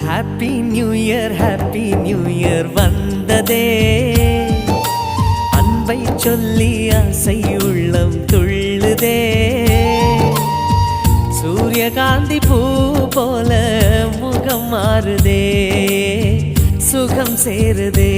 Happy new year வந்ததே, அன்பை சொல்லி ஆசை உள்ளம் துள்ளுதே. சூரியகாந்தி பூ போல முகம் மாறுதே, சுகம் சேருதே.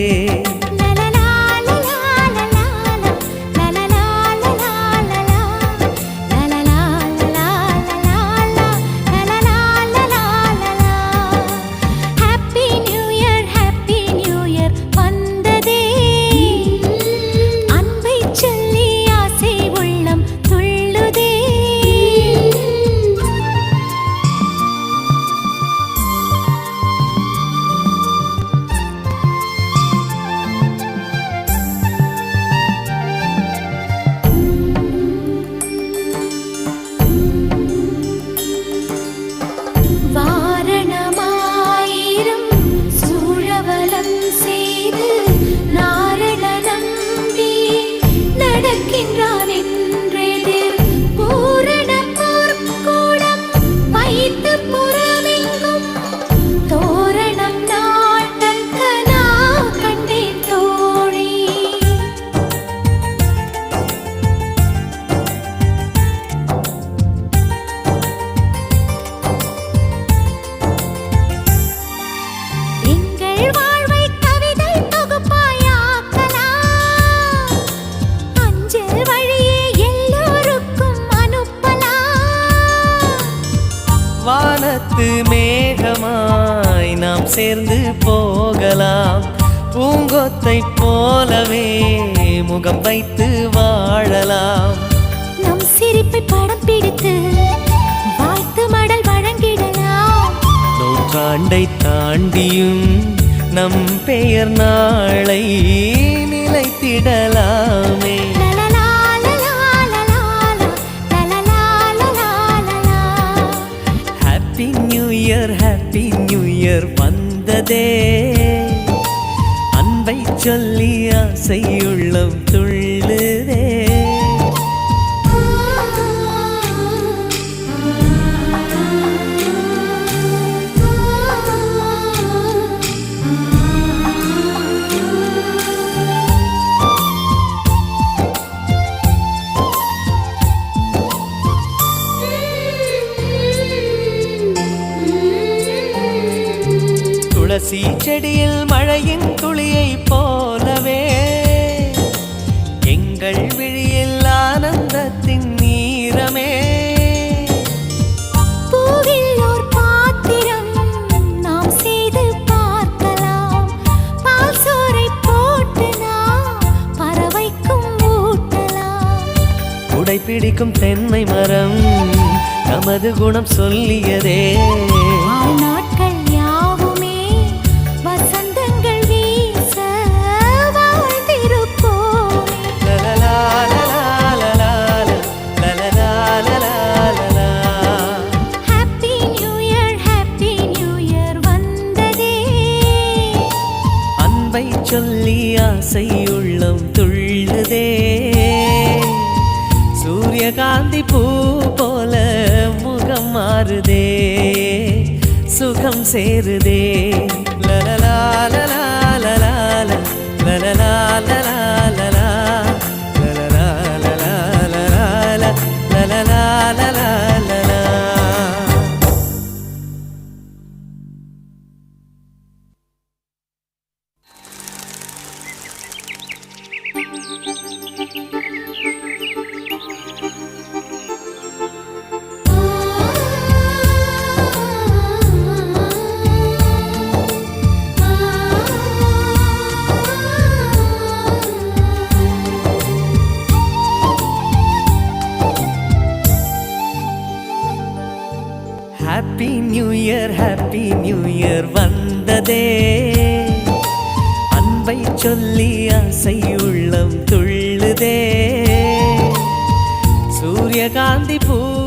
வானத்து மேகமாய் நாம் சேர்ந்து போகலாம், பூங்கொத்தை போலவே முகம் வைத்து வாழலாம். நம் சிரிப்பை படம் பிடித்து வாழ்த்து மடல் வழங்கிடலாம். நூற்றாண்டை தாண்டியும் நம் பெயர் நாளை நிலைத்திடலாமே. ஹாப்பி நியூ இயர் வந்ததே, அன்பை சொல்லி ஆசை உள்ளம் துள்ளுதே. துளசி செடியில் மழையின் துளியை போலவே எங்கள் விழியில் ஆனந்தத்தின் நீரமே. பூவில் ஓர் பாத்திரம் நாம் செய்து பார்க்கலாம், பால் சோறை போட்டு நாம் பறவைக்கும் ஊட்டலாம். குடை பிடிக்கும் தென்னை மரம் நமது குணம் சொல்லியதே. நாட்கள் யாவுமே வசந்தங்கள் வீச வாழ்ந்திருப்போமே. ஹாப்பி நியூ இயர் வந்ததே, அன்பை சொல்லி ஆசை உள்ளம் துள்ளுதே. சூரியகாந்தி பூ போல முகம் மாறுதே, சுகம் சேருதே. லலலா லலா லலா லலலா லலா லலா லலலா லலா லலலா லலலா லலா. ஹாப்பி நியூ இயர் வந்ததே, அன்பை சொல்லி ஆசை உள்ளம் துள்ளுதே. சூரியகாந்தி பூ